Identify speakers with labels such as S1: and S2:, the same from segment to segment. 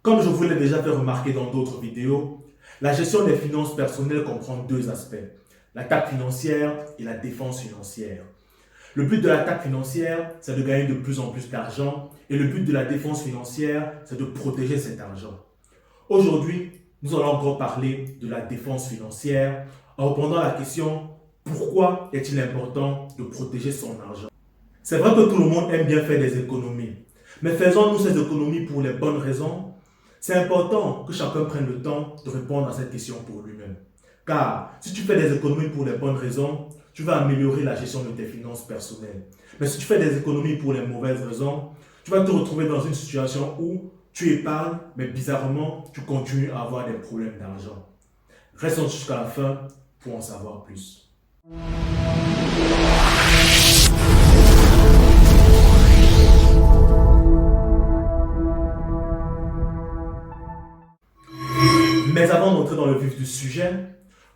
S1: Comme je vous l'ai déjà fait remarquer dans d'autres vidéos, la gestion des finances personnelles comprend deux aspects, l'attaque financière et la défense financière. Le but de l'attaque financière, c'est de gagner de plus en plus d'argent et le but de la défense financière, c'est de protéger cet argent. Aujourd'hui, nous allons encore parler de la défense financière en répondant à la question pourquoi est-il important de protéger son argent? C'est vrai que tout le monde aime bien faire des économies, mais faisons-nous ces économies pour les bonnes raisons? C'est important que chacun prenne le temps de répondre à cette question pour lui-même. Car si tu fais des économies pour les bonnes raisons, tu vas améliorer la gestion de tes finances personnelles. Mais si tu fais des économies pour les mauvaises raisons, tu vas te retrouver dans une situation où tu épargnes, mais bizarrement, tu continues à avoir des problèmes d'argent. Restons jusqu'à la fin pour en savoir plus. Mais avant d'entrer dans le vif du sujet,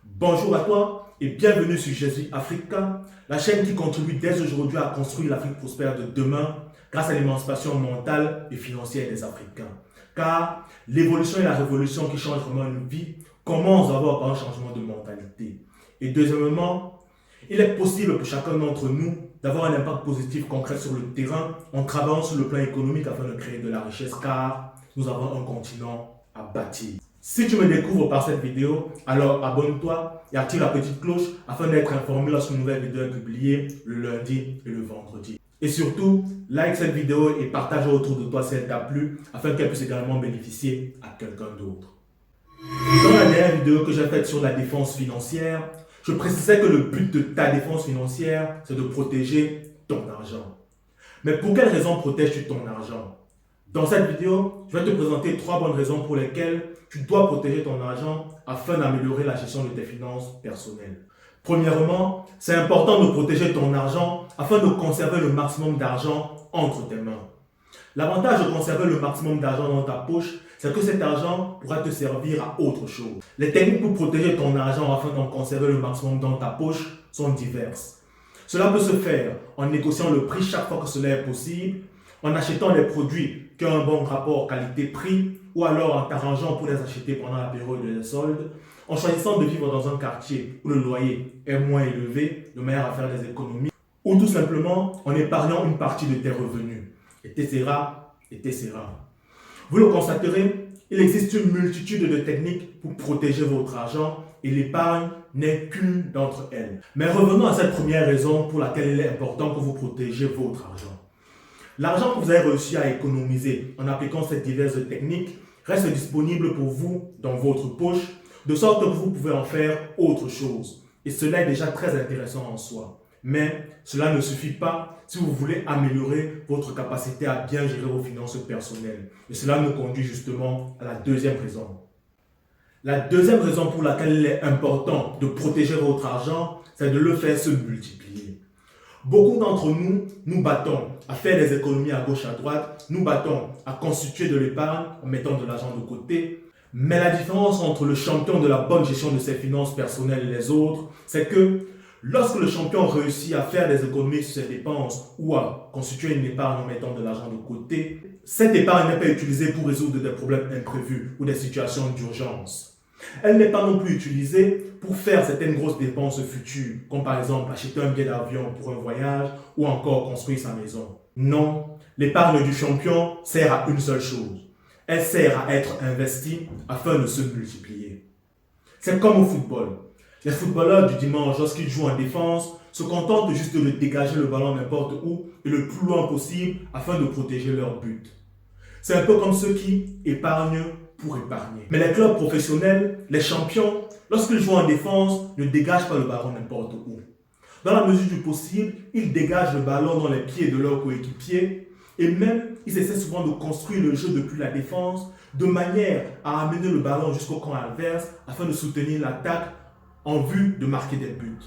S1: bonjour à toi et bienvenue sur Jésus Africa, la chaîne qui contribue dès aujourd'hui à construire l'Afrique prospère de demain grâce à l'émancipation mentale et financière des Africains. Car l'évolution et la révolution qui changent vraiment une vie commencent d'abord par un changement de mentalité. Et deuxièmement, il est possible pour chacun d'entre nous d'avoir un impact positif concret sur le terrain en travaillant sur le plan économique afin de créer de la richesse car nous avons un continent à bâtir. Si tu me découvres par cette vidéo, alors abonne-toi et active la petite cloche afin d'être informé lorsqu'une nouvelle vidéo est publiée le lundi et le vendredi. Et surtout, like cette vidéo et partage autour de toi si elle t'a plu afin qu'elle puisse également bénéficier à quelqu'un d'autre. Dans la dernière vidéo que j'ai faite sur la défense financière, je précisais que le but de ta défense financière, c'est de protéger ton argent. Mais pour quelles raisons protèges-tu ton argent? Dans cette vidéo, je vais te présenter 3 bonnes raisons pour lesquelles tu dois protéger ton argent afin d'améliorer la gestion de tes finances personnelles. Premièrement, c'est important de protéger ton argent afin de conserver le maximum d'argent entre tes mains. L'avantage de conserver le maximum d'argent dans ta poche, c'est que cet argent pourra te servir à autre chose. Les techniques pour protéger ton argent afin d'en conserver le maximum dans ta poche sont diverses. Cela peut se faire en négociant le prix chaque fois que cela est possible, en achetant des produits qui ont un bon rapport qualité-prix ou alors en t'arrangeant pour les acheter pendant la période des soldes, en choisissant de vivre dans un quartier où le loyer est moins élevé, de manière à faire des économies, ou tout simplement en épargnant une partie de tes revenus, etc., etc. Vous le constaterez, il existe une multitude de techniques pour protéger votre argent et l'épargne n'est qu'une d'entre elles. Mais revenons à cette première raison pour laquelle il est important que vous protégiez votre argent. L'argent que vous avez réussi à économiser en appliquant ces diverses techniques reste disponible pour vous dans votre poche, de sorte que vous pouvez en faire autre chose. Et cela est déjà très intéressant en soi. Mais cela ne suffit pas si vous voulez améliorer votre capacité à bien gérer vos finances personnelles. Et cela nous conduit justement à la deuxième raison. La deuxième raison pour laquelle il est important de protéger votre argent, c'est de le faire se multiplier. Beaucoup d'entre nous, nous battons à faire des économies à gauche à droite, nous battons à constituer de l'épargne en mettant de l'argent de côté. Mais la différence entre le champion de la bonne gestion de ses finances personnelles et les autres, c'est que lorsque le champion réussit à faire des économies sur ses dépenses ou à constituer une épargne en mettant de l'argent de côté, cette épargne n'est pas utilisée pour résoudre des problèmes imprévus ou des situations d'urgence. Elle n'est pas non plus utilisée pour faire certaines grosses dépenses futures, comme par exemple acheter un billet d'avion pour un voyage ou encore construire sa maison. Non, l'épargne du champion sert à une seule chose. Elle sert à être investie afin de se multiplier. C'est comme au football. Les footballeurs du dimanche, lorsqu'ils jouent en défense, se contentent juste de dégager le ballon n'importe où et le plus loin possible afin de protéger leur but. C'est un peu comme ceux qui épargnent pour épargner. Mais les clubs professionnels, les champions, lorsqu'ils jouent en défense, ne dégagent pas le ballon n'importe où. Dans la mesure du possible, ils dégagent le ballon dans les pieds de leurs coéquipiers et même, ils essaient souvent de construire le jeu depuis la défense de manière à amener le ballon jusqu'au camp adverse afin de soutenir l'attaque en vue de marquer des buts.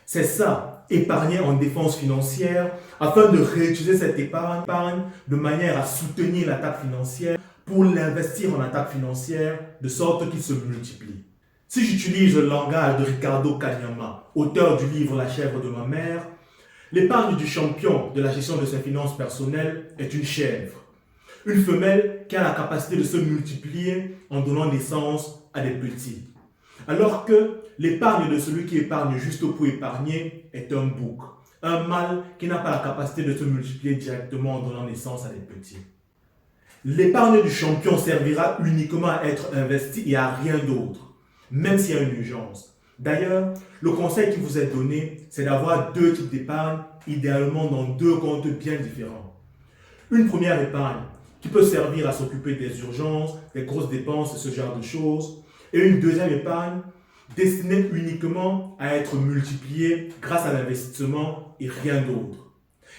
S1: C'est ça, épargner en défense financière afin de réutiliser cette épargne de manière à soutenir l'attaque financière pour l'investir en attaque financière de sorte qu'il se multiplie. Si j'utilise le langage de Ricardo Kanyama, auteur du livre La chèvre de ma mère, l'épargne du champion de la gestion de ses finances personnelles est une chèvre. Une femelle qui a la capacité de se multiplier en donnant naissance à des petits. Alors que l'épargne de celui qui épargne juste pour épargner est un bouc. Un mâle qui n'a pas la capacité de se multiplier directement en donnant naissance à des petits. L'épargne du champion servira uniquement à être investie et à rien d'autre, même s'il y a une urgence. D'ailleurs, le conseil qui vous est donné, c'est d'avoir deux types d'épargne, idéalement dans deux comptes bien différents. Une première épargne qui peut servir à s'occuper des urgences, des grosses dépenses et ce genre de choses. Et une deuxième épargne destinée uniquement à être multipliée grâce à l'investissement et rien d'autre.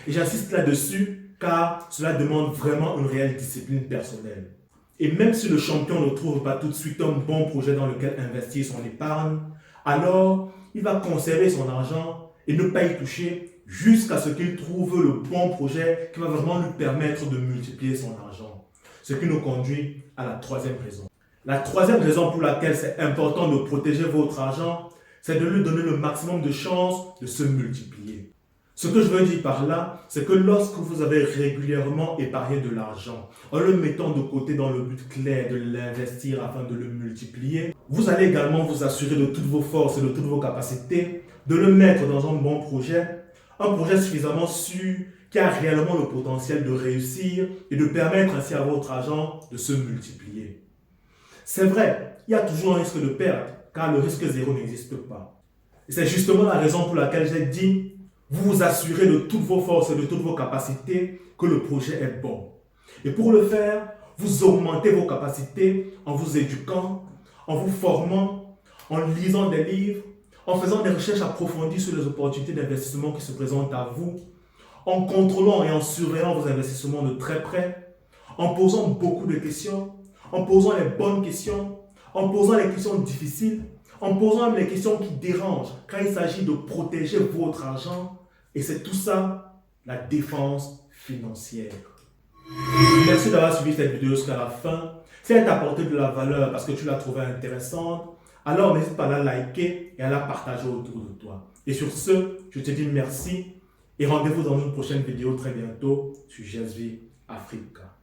S1: Et j'insiste là-dessus car cela demande vraiment une réelle discipline personnelle. Et même si le champion ne trouve pas tout de suite un bon projet dans lequel investir son épargne, alors il va conserver son argent et ne pas y toucher jusqu'à ce qu'il trouve le bon projet qui va vraiment lui permettre de multiplier son argent. Ce qui nous conduit à la troisième raison. La troisième raison pour laquelle c'est important de protéger votre argent, c'est de lui donner le maximum de chances de se multiplier. Ce que je veux dire par là, c'est que lorsque vous avez régulièrement épargné de l'argent, en le mettant de côté dans le but clair de l'investir afin de le multiplier, vous allez également vous assurer de toutes vos forces et de toutes vos capacités, de le mettre dans un bon projet, un projet suffisamment sûr qui a réellement le potentiel de réussir et de permettre ainsi à votre argent de se multiplier. C'est vrai, il y a toujours un risque de perte, car le risque zéro n'existe pas. Et c'est justement la raison pour laquelle j'ai dit vous vous assurez de toutes vos forces et de toutes vos capacités que le projet est bon. Et pour le faire, vous augmentez vos capacités en vous éduquant, en vous formant, en lisant des livres, en faisant des recherches approfondies sur les opportunités d'investissement qui se présentent à vous, en contrôlant et en surveillant vos investissements de très près, en posant beaucoup de questions, en posant les bonnes questions, en posant les questions difficiles, en posant même les questions qui dérangent quand il s'agit de protéger votre argent. Et c'est tout ça, la défense financière. Merci d'avoir suivi cette vidéo jusqu'à la fin. Si elle t'a apporté de la valeur parce que tu l'as trouvée intéressante, alors n'hésite pas à la liker et à la partager autour de toi. Et sur ce, je te dis merci et rendez-vous dans une prochaine vidéo très bientôt sur GSV Africa.